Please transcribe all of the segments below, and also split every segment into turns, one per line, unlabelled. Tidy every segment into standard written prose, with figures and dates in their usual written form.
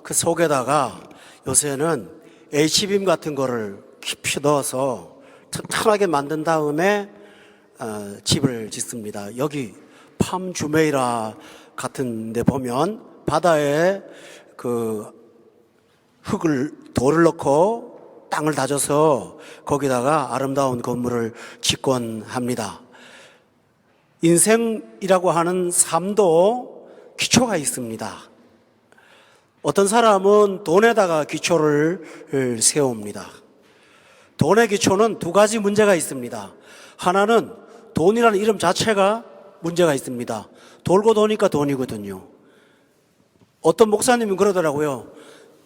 그 속에다가 요새는 H빔 같은 거를 깊이 넣어서 튼튼하게 만든 다음에 집을 짓습니다. 여기 팜 주메이라 같은 데 보면 바다에 그 돌을 넣고 땅을 다져서 거기다가 아름다운 건물을 짓곤 합니다. 인생이라고 하는 삶도 기초가 있습니다. 어떤 사람은 돈에다가 기초를 세웁니다. 돈의 기초는 두 가지 문제가 있습니다. 하나는 돈이라는 이름 자체가 문제가 있습니다. 돌고 도니까 돈이거든요. 어떤 목사님이 그러더라고요.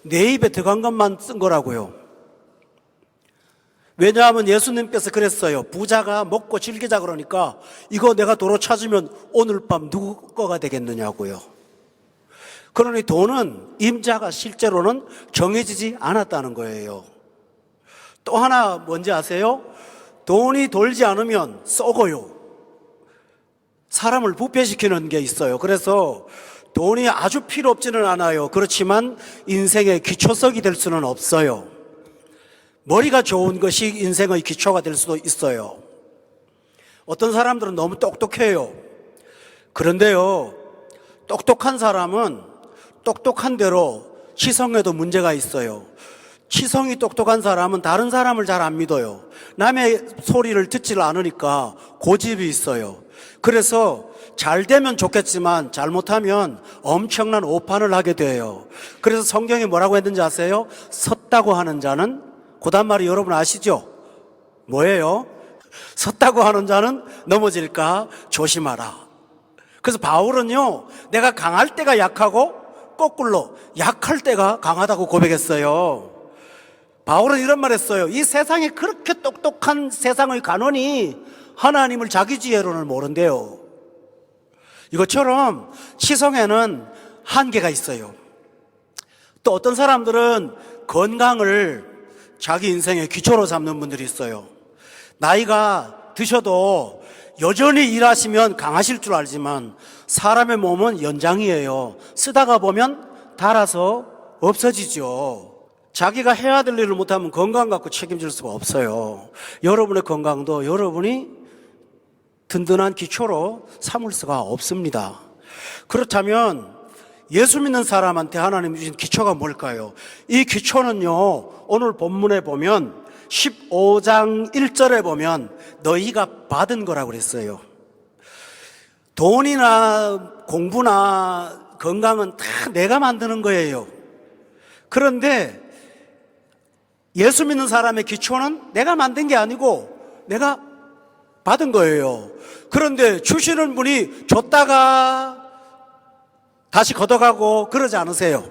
내 입에 들어간 것만 쓴 거라고요. 왜냐하면 예수님께서 그랬어요. 부자가 먹고 즐기자 그러니까 이거 내가 도로 찾으면 오늘 밤 누구 거가 되겠느냐고요. 그러니 돈은 임자가 실제로는 정해지지 않았다는 거예요. 또 하나 뭔지 아세요? 돈이 돌지 않으면 썩어요. 사람을 부패시키는 게 있어요. 그래서 돈이 아주 필요 없지는 않아요. 그렇지만 인생의 기초석이 될 수는 없어요. 머리가 좋은 것이 인생의 기초가 될 수도 있어요. 어떤 사람들은 너무 똑똑해요. 그런데요, 똑똑한 사람은 똑똑한 대로 치성에도 문제가 있어요. 치성이 똑똑한 사람은 다른 사람을 잘 안 믿어요. 남의 소리를 듣질 않으니까 고집이 있어요. 그래서 잘 되면 좋겠지만 잘못하면 엄청난 오판을 하게 돼요. 그래서 성경이 뭐라고 했는지 아세요? 섰다고 하는 자는, 그 다음 말이 여러분 아시죠? 뭐예요? 섰다고 하는 자는 넘어질까 조심하라. 그래서 바울은요, 내가 강할 때가 약하고 거꾸로 약할 때가 강하다고 고백했어요. 바울은 이런 말 했어요. 이 세상에 그렇게 똑똑한 세상의 간원이 하나님을 자기 지혜로는 모른대요. 이것처럼 치성에는 한계가 있어요. 또 어떤 사람들은 건강을 자기 인생의 기초로 잡는 분들이 있어요. 나이가 드셔도 여전히 일하시면 강하실 줄 알지만 사람의 몸은 연장이에요. 쓰다가 보면 닳아서 없어지죠. 자기가 해야 될 일을 못하면 건강 갖고 책임질 수가 없어요. 여러분의 건강도 여러분이 든든한 기초로 삼을 수가 없습니다. 그렇다면 예수 믿는 사람한테 하나님이 주신 기초가 뭘까요? 이 기초는요, 오늘 본문에 보면 15장 1절에 보면 너희가 받은 거라고 그랬어요. 돈이나 공부나 건강은 다 내가 만드는 거예요. 그런데 예수 믿는 사람의 기초는 내가 만든 게 아니고 내가 받은 거예요. 그런데 주시는 분이 줬다가 다시 걷어가고 그러지 않으세요.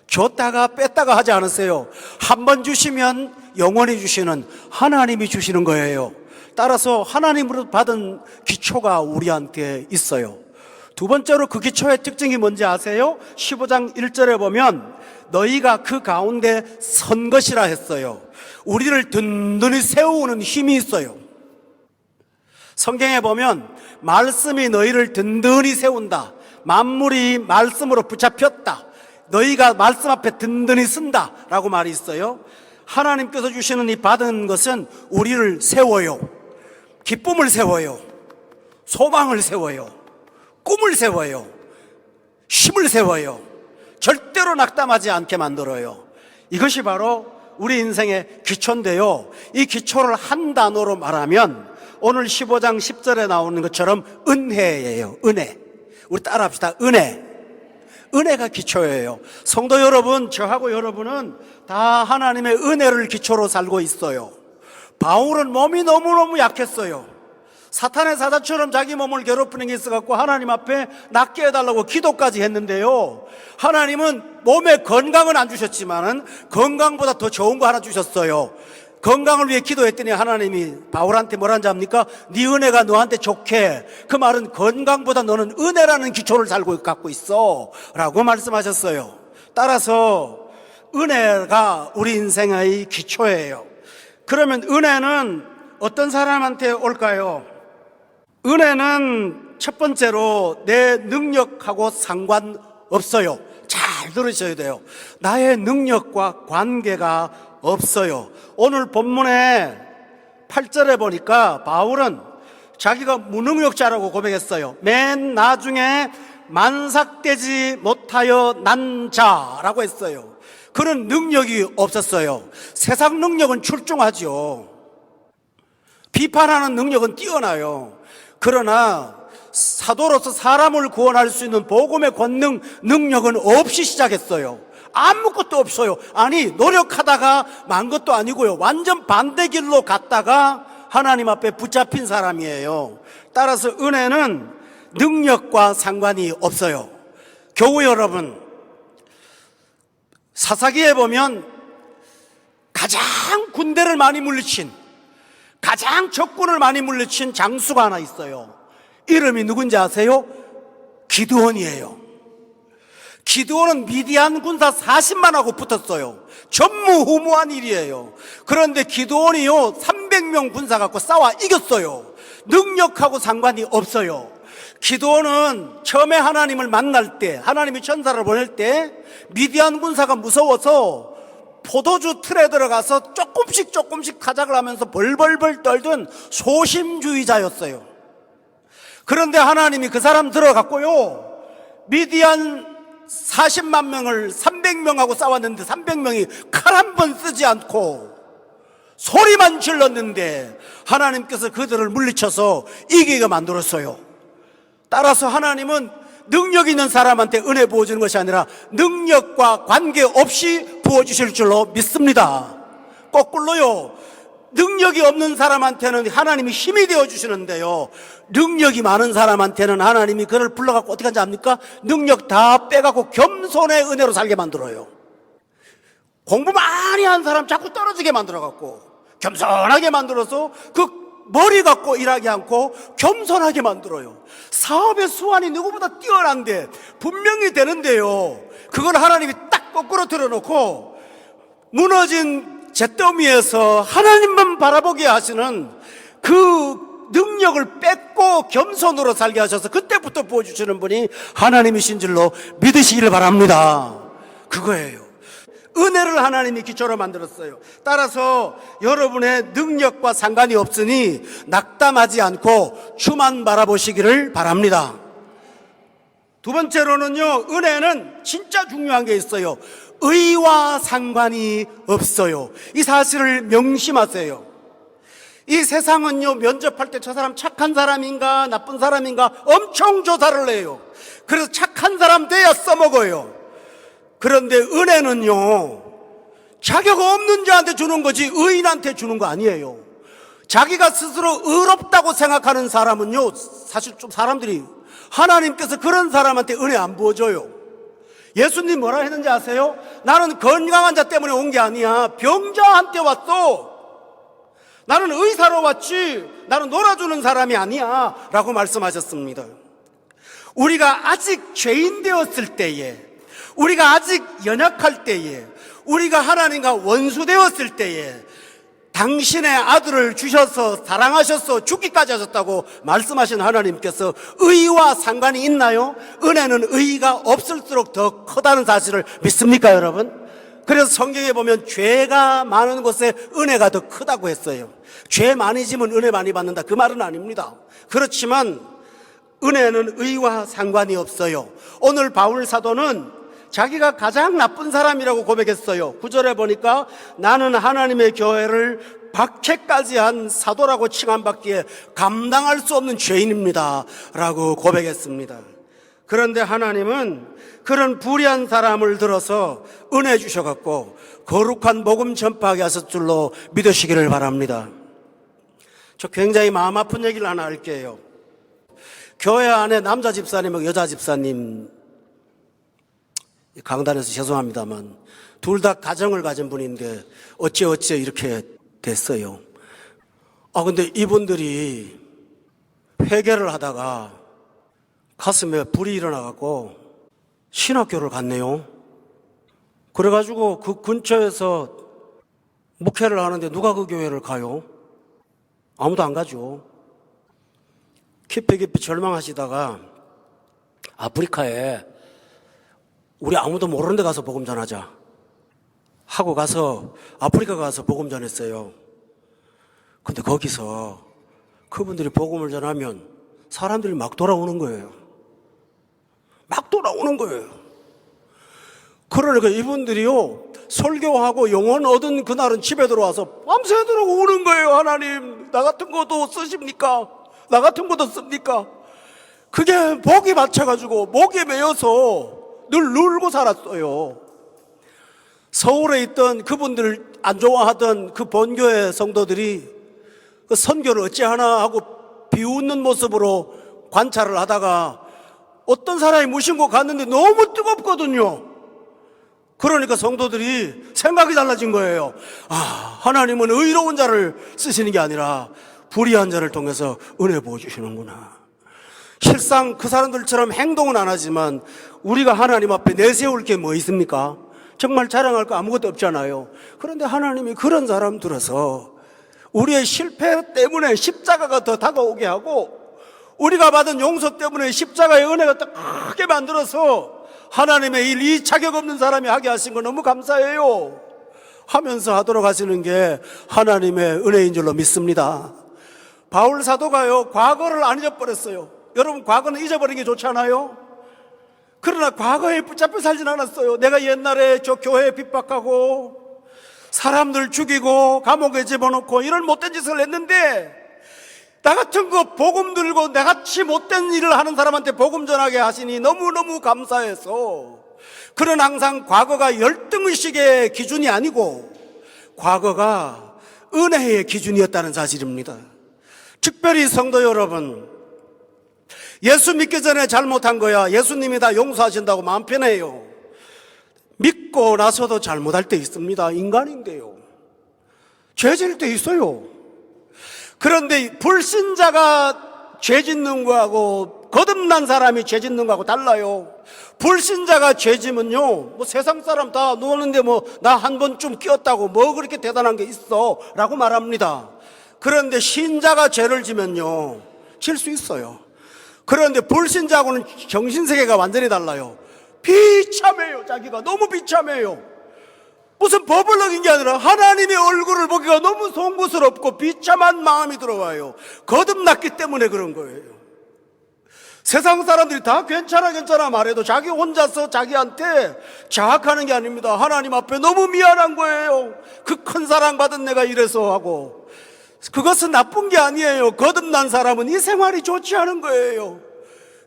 줬다가 뺐다가 하지 않으세요. 한 번 주시면 영원히 주시는 하나님이 주시는 거예요. 따라서 하나님으로 받은 기초가 우리한테 있어요. 두 번째로 그 기초의 특징이 뭔지 아세요? 15장 1절에 보면 너희가 그 가운데 선 것이라 했어요. 우리를 든든히 세우는 힘이 있어요. 성경에 보면 말씀이 너희를 든든히 세운다. 만물이 말씀으로 붙잡혔다. 너희가 말씀 앞에 든든히 쓴다 라고 말이 있어요. 하나님께서 주시는 이 받은 것은 우리를 세워요. 기쁨을 세워요. 소망을 세워요. 꿈을 세워요. 힘을 세워요. 절대로 낙담하지 않게 만들어요. 이것이 바로 우리 인생의 기초인데요, 이 기초를 한 단어로 말하면 오늘 15장 10절에 나오는 것처럼 은혜예요. 은혜. 우리 따라합시다. 은혜. 은혜가 기초예요. 성도 여러분, 저하고 여러분은 다 하나님의 은혜를 기초로 살고 있어요. 바울은 몸이 너무너무 약했어요. 사탄의 사자처럼 자기 몸을 괴롭히는 게 있어갖고 하나님 앞에 낫게 해달라고 기도까지 했는데요, 하나님은 몸에 건강은 안 주셨지만은 건강보다 더 좋은 거 하나 주셨어요. 건강을 위해 기도했더니 하나님이 바울한테 뭐라는지 압니까? 네 은혜가 너한테 좋게. 그 말은 건강보다 너는 은혜라는 기초를 갖고 있어 라고 말씀하셨어요. 따라서 은혜가 우리 인생의 기초예요. 그러면 은혜는 어떤 사람한테 올까요? 은혜는 첫 번째로 내 능력하고 상관없어요. 잘 들으셔야 돼요. 나의 능력과 관계가 없어요. 오늘 본문의 8절에 보니까 바울은 자기가 무능력자라고 고백했어요. 맨 나중에 만삭되지 못하여 난 자라고 했어요. 그런 능력이 없었어요. 세상 능력은 출중하죠. 비판하는 능력은 뛰어나요. 그러나 사도로서 사람을 구원할 수 있는 복음의 권능 능력은 없이 시작했어요. 아무것도 없어요. 아니, 노력하다가 만 것도 아니고요. 완전 반대 길로 갔다가 하나님 앞에 붙잡힌 사람이에요. 따라서 은혜는 능력과 상관이 없어요. 교우 여러분, 사사기에 보면 가장 군대를 많이 물리친, 가장 적군을 많이 물리친 장수가 하나 있어요. 이름이 누군지 아세요? 기드온이에요. 기드온은 미디안 군사 40만하고 붙었어요. 전무후무한 일이에요. 그런데 기드온이요 300명 군사 갖고 싸워 이겼어요. 능력하고 상관이 없어요. 기드온은 처음에 하나님을 만날 때, 하나님이 천사를 보낼 때 미디안 군사가 무서워서 포도주 틀에 들어가서 조금씩 타작을 하면서 벌벌벌 떨던 소심주의자였어요. 그런데 하나님이 그 사람 들어갔고요, 미디안 40만 명을 300명하고 싸웠는데 300명이 칼 한 번 쓰지 않고 소리만 질렀는데 하나님께서 그들을 물리쳐서 이기게 만들었어요. 따라서 하나님은 능력 있는 사람한테 은혜 부어주는 것이 아니라 능력과 관계없이 부어주실 줄로 믿습니다. 거꾸로요, 능력이 없는 사람한테는 하나님이 힘이 되어주시는데요, 능력이 많은 사람한테는 하나님이 그를 불러갖고 어떻게 하는지 압니까? 능력 다 빼갖고 겸손의 은혜로 살게 만들어요. 공부 많이 한 사람 자꾸 떨어지게 만들어갖고 겸손하게 만들어서 그 머리 갖고 일하지 않고 겸손하게 만들어요. 사업의 수완이 누구보다 뛰어난데 분명히 되는데요, 그걸 하나님이 딱 거꾸로 틀어놓고 무너진 잿더미에서 하나님만 바라보게 하시는 그 능력을 뺏고 겸손으로 살게 하셔서 그때부터 부어주시는 분이 하나님이신 줄로 믿으시기를 바랍니다. 그거예요. 은혜를 하나님이 기초로 만들었어요. 따라서 여러분의 능력과 상관이 없으니 낙담하지 않고 주만 바라보시기를 바랍니다. 두 번째로는요, 은혜는 진짜 중요한 게 있어요. 의와 상관이 없어요. 이 사실을 명심하세요. 이 세상은요, 면접할 때 저 사람 착한 사람인가 나쁜 사람인가 엄청 조사를 해요. 그래서 착한 사람 돼야 써먹어요. 그런데 은혜는요, 자격 없는 자한테 주는 거지 의인한테 주는 거 아니에요. 자기가 스스로 의롭다고 생각하는 사람은요, 사실 좀 사람들이, 하나님께서 그런 사람한테 은혜 안 부어줘요. 예수님 뭐라 했는지 아세요? 나는 건강한 자 때문에 온 게 아니야, 병자한테 왔어. 나는 의사로 왔지 나는 놀아주는 사람이 아니야 라고 말씀하셨습니다. 우리가 아직 죄인 되었을 때에, 우리가 아직 연약할 때에, 우리가 하나님과 원수 되었을 때에 당신의 아들을 주셔서 사랑하셔서 죽기까지 하셨다고 말씀하신 하나님께서 의와 상관이 있나요? 은혜는 의가 없을수록 더 크다는 사실을 믿습니까, 여러분? 그래서 성경에 보면 죄가 많은 곳에 은혜가 더 크다고 했어요. 죄 많이 지면 은혜 많이 받는다, 그 말은 아닙니다. 그렇지만 은혜는 의와 상관이 없어요. 오늘 바울 사도는 자기가 가장 나쁜 사람이라고 고백했어요. 9절에 보니까 나는 하나님의 교회를 박해까지 한 사도라고 칭함받기에 감당할 수 없는 죄인입니다 라고 고백했습니다. 그런데 하나님은 그런 불의한 사람을 들어서 은혜 주셔갖고 거룩한 복음 전파하게 하실 줄로 믿으시기를 바랍니다. 저 굉장히 마음 아픈 얘기를 하나 할게요. 교회 안에 남자 집사님하고 여자 집사님, 강단에서 죄송합니다만 둘 다 가정을 가진 분인데 어째 이렇게 됐어요. 근데 이분들이 회개를 하다가 가슴에 불이 일어나갖고 신학교를 갔네요. 그래가지고 그 근처에서 목회를 하는데 누가 그 교회를 가요? 아무도 안 가죠. 깊이 절망하시다가 아프리카에 우리 아무도 모르는 데 가서 복음 전하자 하고 가서 아프리카 가서 복음 전했어요. 근데 거기서 그분들이 복음을 전하면 사람들이 막 돌아오는 거예요. 막 돌아오는 거예요. 그러니까 이분들이요, 설교하고 영혼 얻은 그날은 집에 들어와서 밤새도록 우는 거예요. 하나님, 나 같은 것도 쓰십니까? 나 같은 것도 씁니까? 그게 목이 받쳐가지고 목에 매여서 늘 울고 살았어요. 서울에 있던 그분들 안 좋아하던 그 본교의 성도들이 그 선교를 어찌하나 하고 비웃는 모습으로 관찰을 하다가 어떤 사람이 무심코 갔는데 너무 뜨겁거든요. 그러니까 성도들이 생각이 달라진 거예요. 아, 하나님은 의로운 자를 쓰시는 게 아니라 불의한 자를 통해서 은혜 부어주시는구나. 실상 그 사람들처럼 행동은 안 하지만 우리가 하나님 앞에 내세울 게 뭐 있습니까? 정말 자랑할 거 아무것도 없잖아요. 그런데 하나님이 그런 사람 들어서 우리의 실패 때문에 십자가가 더 다가오게 하고 우리가 받은 용서 때문에 십자가의 은혜가 더 크게 만들어서 하나님의 일, 이 자격 없는 사람이 하게 하신 거 너무 감사해요 하면서 하도록 하시는 게 하나님의 은혜인 줄로 믿습니다. 바울 사도가요, 과거를 안 잊어버렸어요. 여러분, 과거는 잊어버리는 게 좋잖아요. 그러나 과거에 붙잡혀 살진 않았어요. 내가 옛날에 저 교회에 핍박하고 사람들 죽이고 감옥에 집어넣고 이런 못된 짓을 했는데 나 같은 거 복음 들고 나같이 못된 일을 하는 사람한테 복음 전하게 하시니 너무너무 감사해서, 그런 항상 과거가 열등의식의 기준이 아니고 과거가 은혜의 기준이었다는 사실입니다. 특별히 성도 여러분, 예수 믿기 전에 잘못한 거야 예수님이 다 용서하신다고 마음 편해요. 믿고 나서도 잘못할 때 있습니다. 인간인데요. 죄질 때 있어요. 그런데 불신자가 죄 짓는 거하고 거듭난 사람이 죄 짓는 거하고 달라요. 불신자가 죄 지면요, 뭐 세상 사람 다 노는데 뭐 나 한 번쯤 끼었다고 뭐 그렇게 대단한 게 있어 라고 말합니다. 그런데 신자가 죄를 지면요, 질 수 있어요. 그런데 불신자하고는 정신세계가 완전히 달라요. 비참해요. 자기가 너무 비참해요. 무슨 법을 어긴 게 아니라 하나님의 얼굴을 보기가 너무 송구스럽고 비참한 마음이 들어와요. 거듭났기 때문에 그런 거예요. 세상 사람들이 다 괜찮아 말해도 자기 혼자서 자기한테 자학하는 게 아닙니다. 하나님 앞에 너무 미안한 거예요. 그 큰 사랑받은 내가 이래서 하고. 그것은 나쁜 게 아니에요. 거듭난 사람은 이 생활이 좋지 않은 거예요.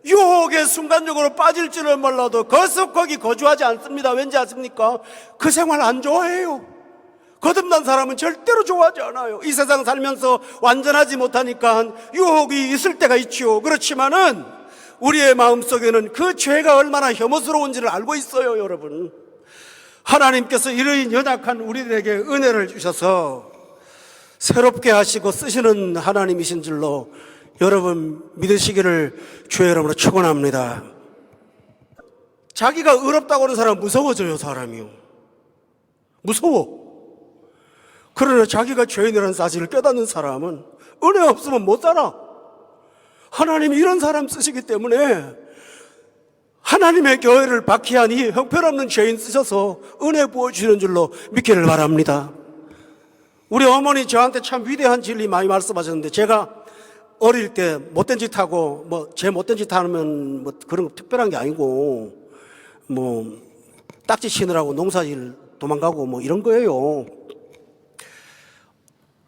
유혹에 순간적으로 빠질 줄은 몰라도 거기서 거기 거주하지 않습니다. 왠지 아십니까? 그 생활 안 좋아해요. 거듭난 사람은 절대로 좋아하지 않아요. 이 세상 살면서 완전하지 못하니까 유혹이 있을 때가 있죠. 그렇지만은 우리의 마음속에는 그 죄가 얼마나 혐오스러운지를 알고 있어요, 여러분. 하나님께서 이러한 연약한 우리들에게 은혜를 주셔서 새롭게 하시고 쓰시는 하나님이신 줄로 여러분 믿으시기를 주의 이름으로 축원합니다. 자기가 의롭다고 하는 사람은 무서워져요. 사람이요, 무서워. 그러나 자기가 죄인이라는 사실을 깨닫는 사람은 은혜 없으면 못 살아. 하나님이 이런 사람 쓰시기 때문에 하나님의 교회를 박해한 이 형편없는 죄인 쓰셔서 은혜 부어주시는 줄로 믿기를 바랍니다. 우리 어머니 저한테 참 위대한 진리 많이 말씀하셨는데, 제가 어릴 때 못된 짓 하고 제 못된 짓 하면 그런 거 특별한 게 아니고 딱지 치느라고 농사일 도망가고 이런 거예요.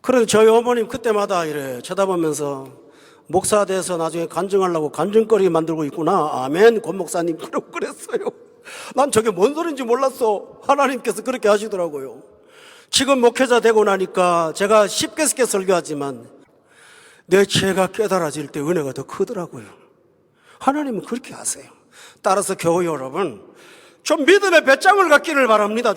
그런데 저희 어머님 그때마다 이래 쳐다보면서 목사 돼서 나중에 간증하려고 간증거리 만들고 있구나. 아멘, 권 목사님. 그랬어요. 난 저게 뭔 소린지 몰랐어. 하나님께서 그렇게 하시더라고요. 지금 목회자 되고 나니까 제가 쉽게 설교하지만 내 죄가 깨달아질 때 은혜가 더 크더라고요. 하나님은 그렇게 하세요. 따라서 교회 여러분, 좀 믿음의 배짱을 갖기를 바랍니다.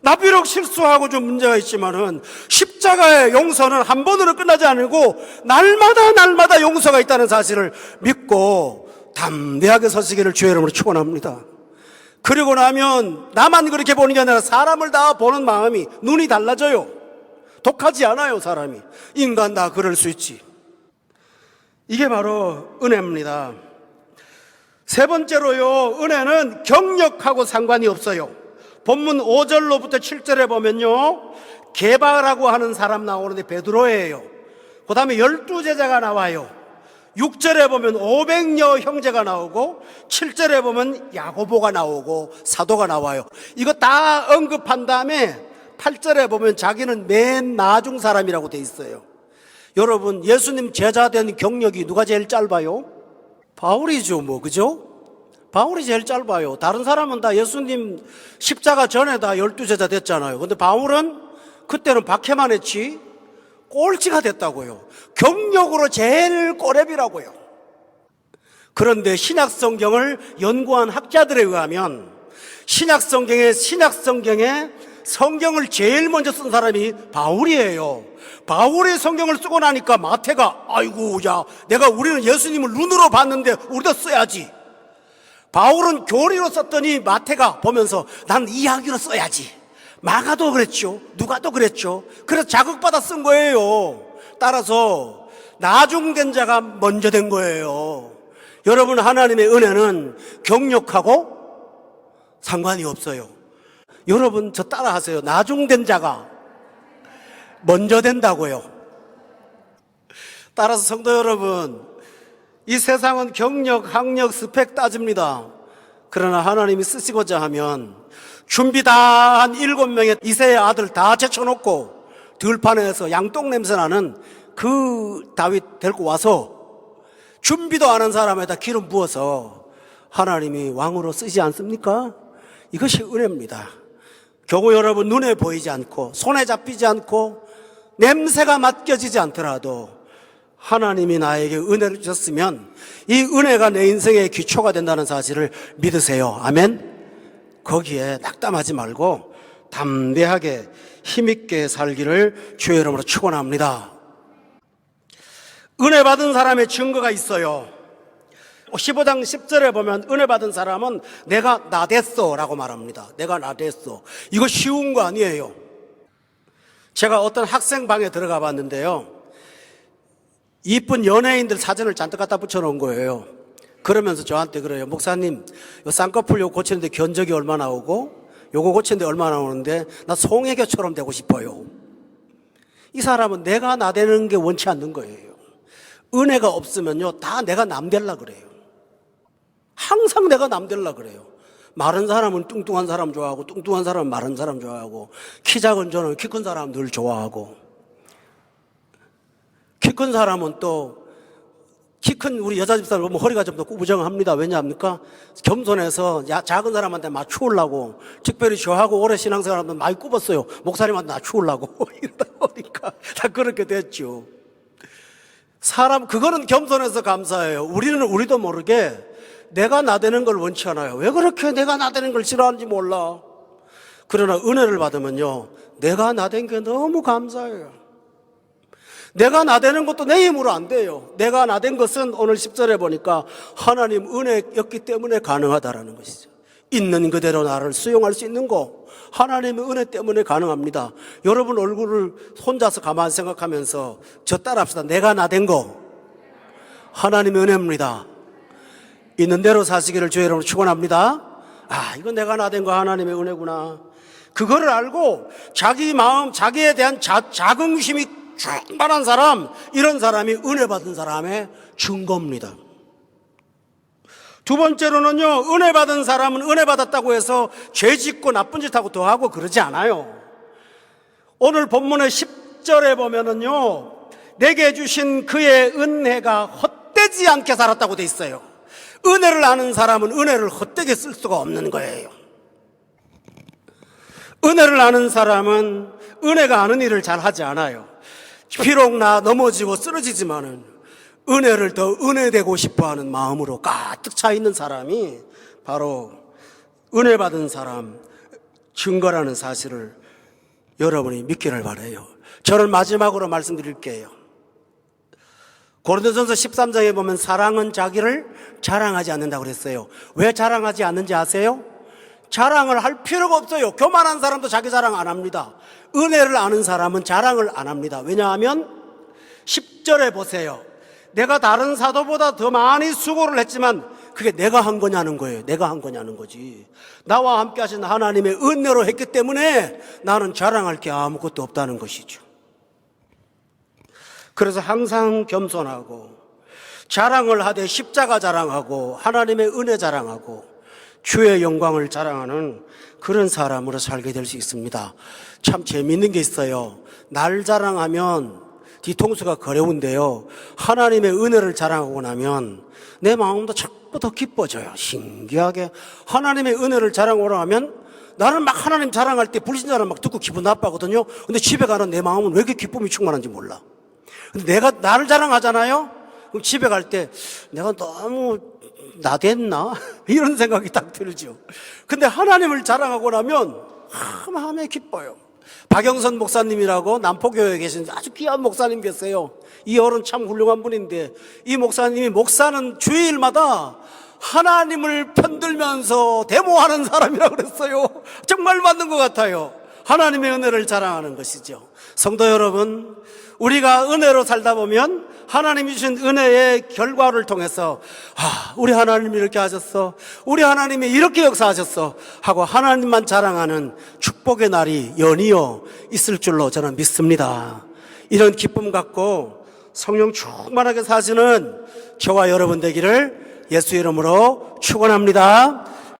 나 비록 실수하고 좀 문제가 있지만은 십자가의 용서는 한 번으로 끝나지 않고 날마다 용서가 있다는 사실을 믿고 담대하게 서시기를 주의 이름으로 축원합니다. 그리고 나면 나만 그렇게 보는 게 아니라 사람을 다 보는 마음이, 눈이 달라져요. 독하지 않아요. 사람이, 인간 다 그럴 수 있지. 이게 바로 은혜입니다. 세 번째로요, 은혜는 경력하고 상관이 없어요. 본문 5절로부터 7절에 보면요, 게바라고 하는 사람 나오는데 베드로예요. 그 다음에 12제자가 나와요. 6절에 보면 500여 형제가 나오고 7절에 보면 야고보가 나오고 사도가 나와요. 이거 다 언급한 다음에 8절에 보면 자기는 맨 나중 사람이라고 돼 있어요. 여러분, 예수님 제자 된 경력이 누가 제일 짧아요? 바울이죠, 뭐, 그죠? 바울이 제일 짧아요. 다른 사람은 다 예수님 십자가 전에 다 12제자 됐잖아요. 근데 바울은 그때는 박해만 했지 꼴찌가 됐다고요. 경력으로 제일 꼬렙이라고요. 그런데 신약성경을 연구한 학자들에 의하면 신약성경에 성경을 제일 먼저 쓴 사람이 바울이에요. 바울이 성경을 쓰고 나니까 마태가 아이고, 야, 우리는 예수님을 눈으로 봤는데 우리도 써야지. 바울은 교리로 썼더니 마태가 보면서 난 이야기로 써야지. 마가도 그랬죠. 누가도 그랬죠. 그래서 자극받아 쓴 거예요. 따라서 나중된 자가 먼저 된 거예요. 여러분, 하나님의 은혜는 경력하고 상관이 없어요. 여러분, 저 따라하세요. 나중된 자가 먼저 된다고요. 따라서 성도 여러분, 이 세상은 경력, 학력, 스펙 따집니다. 그러나 하나님이 쓰시고자 하면 준비 다 한 7명의 이새의 아들 다 제쳐놓고 들판에서 양똥 냄새나는 그 다윗 데리고 와서 준비도 안 한 사람에다 기름 부어서 하나님이 왕으로 쓰지 않습니까? 이것이 은혜입니다. 교우 여러분, 눈에 보이지 않고 손에 잡히지 않고 냄새가 맡겨지지 않더라도 하나님이 나에게 은혜를 주셨으면 이 은혜가 내 인생의 기초가 된다는 사실을 믿으세요. 아멘. 거기에 낙담하지 말고 담대하게 힘있게 살기를 주의 이름으로 축원합니다. 은혜 받은 사람의 증거가 있어요. 15장 10절에 보면 은혜 받은 사람은 내가 나댔어 라고 말합니다. 내가 나댔어. 이거 쉬운 거 아니에요. 제가 어떤 학생방에 들어가 봤는데요, 이쁜 연예인들 사진을 잔뜩 갖다 붙여놓은 거예요. 그러면서 저한테 그래요. 목사님, 요 쌍꺼풀 요거 고치는데 견적이 얼마 나오고 요거 고치는데 얼마 나오는데 나 송혜교처럼 되고 싶어요. 이 사람은 내가 나대는 게 원치 않는 거예요. 은혜가 없으면요, 다 내가 남되려 그래요. 항상 내가 남되려 그래요. 마른 사람은 뚱뚱한 사람 좋아하고 뚱뚱한 사람은 마른 사람 좋아하고 키 작은 저는 키 큰 사람 늘 좋아하고 키 큰 사람은 또 키 큰 우리 여자 집사람 보면 허리가 좀 더 꾸부정합니다. 왜냐합니까? 겸손해서 작은 사람한테 맞추려고 특별히 저하고 오래 신앙생활하면 많이 굽었어요. 목사님한테 낮추려고 이러다 보니까 다 그렇게 됐죠. 사람 그거는 겸손해서 감사해요. 우리도 모르게 내가 나대는 걸 원치 않아요. 왜 그렇게 내가 나대는 걸 싫어하는지 몰라. 그러나 은혜를 받으면요, 내가 나댄 게 너무 감사해요. 내가 나대는 것도 내 힘으로 안 돼요. 내가 나댄 것은 오늘 10절에 보니까 하나님 은혜였기 때문에 가능하다라는 것이죠. 있는 그대로 나를 수용할 수 있는 거 하나님의 은혜 때문에 가능합니다. 여러분 얼굴을 혼자서 가만히 생각하면서 저 따라합시다. 내가 나댄 거 하나님의 은혜입니다. 있는 대로 사시기를 주의 이름으로 축원합니다. 아, 이건 내가 나댄 거 하나님의 은혜구나. 그거를 알고 자기 마음, 자기에 대한 자긍심이 충만한 사람, 이런 사람이 은혜 받은 사람의 증거입니다. 두 번째로는요, 은혜 받은 사람은 은혜 받았다고 해서 죄 짓고 나쁜 짓 하고 더하고 그러지 않아요. 오늘 본문의 10절에 보면은요, 내게 주신 그의 은혜가 헛되지 않게 살았다고 돼 있어요. 은혜를 아는 사람은 은혜를 헛되게 쓸 수가 없는 거예요. 은혜를 아는 사람은 은혜가 아는 일을 잘 하지 않아요. 비록 나 넘어지고 쓰러지지만은 은혜를 더 은혜되고 싶어하는 마음으로 가득 차 있는 사람이 바로 은혜 받은 사람 증거라는 사실을 여러분이 믿기를 바라요. 저는 마지막으로 말씀드릴게요. 고린도전서 13장에 보면 사랑은 자기를 자랑하지 않는다고 그랬어요. 왜 자랑하지 않는지 아세요? 자랑을 할 필요가 없어요. 교만한 사람도 자기 자랑 안 합니다. 은혜를 아는 사람은 자랑을 안 합니다. 왜냐하면 10절에 보세요. 내가 다른 사도보다 더 많이 수고를 했지만 그게 내가 한 거냐는 거예요. 내가 한 거냐는 거지. 나와 함께 하신 하나님의 은혜로 했기 때문에 나는 자랑할 게 아무것도 없다는 것이죠. 그래서 항상 겸손하고 자랑을 하되 십자가 자랑하고 하나님의 은혜 자랑하고 주의 영광을 자랑하는 그런 사람으로 살게 될 수 있습니다. 참 재미있는 게 있어요. 날 자랑하면 뒤통수가 거려운데요, 하나님의 은혜를 자랑하고 나면 내 마음도 자꾸 더 기뻐져요. 신기하게 하나님의 은혜를 자랑하고 나면 나는 막 하나님 자랑할 때 불신자는 막 듣고 기분 나빠하거든요. 근데 집에 가는 내 마음은 왜 이렇게 기쁨이 충만한지 몰라. 근데 내가 나를 자랑하잖아요. 그럼 집에 갈 때 내가 너무 나댔나? 이런 생각이 딱 들죠. 근데 하나님을 자랑하고 나면 마음에 기뻐요. 박영선 목사님이라고 남포교회에 계신 아주 귀한 목사님 계세요. 이 어른 참 훌륭한 분인데, 이 목사님이 목사는 주일마다 하나님을 편들면서 데모하는 사람이라고 그랬어요. 정말 맞는 것 같아요. 하나님의 은혜를 자랑하는 것이죠. 성도 여러분, 우리가 은혜로 살다 보면 하나님이 주신 은혜의 결과를 통해서 우리 하나님이 이렇게 하셨어, 우리 하나님이 이렇게 역사하셨어 하고 하나님만 자랑하는 축복의 날이 연이어 있을 줄로 저는 믿습니다. 이런 기쁨 갖고 성령 충만하게 사시는 저와 여러분 되기를 예수 이름으로 축원합니다.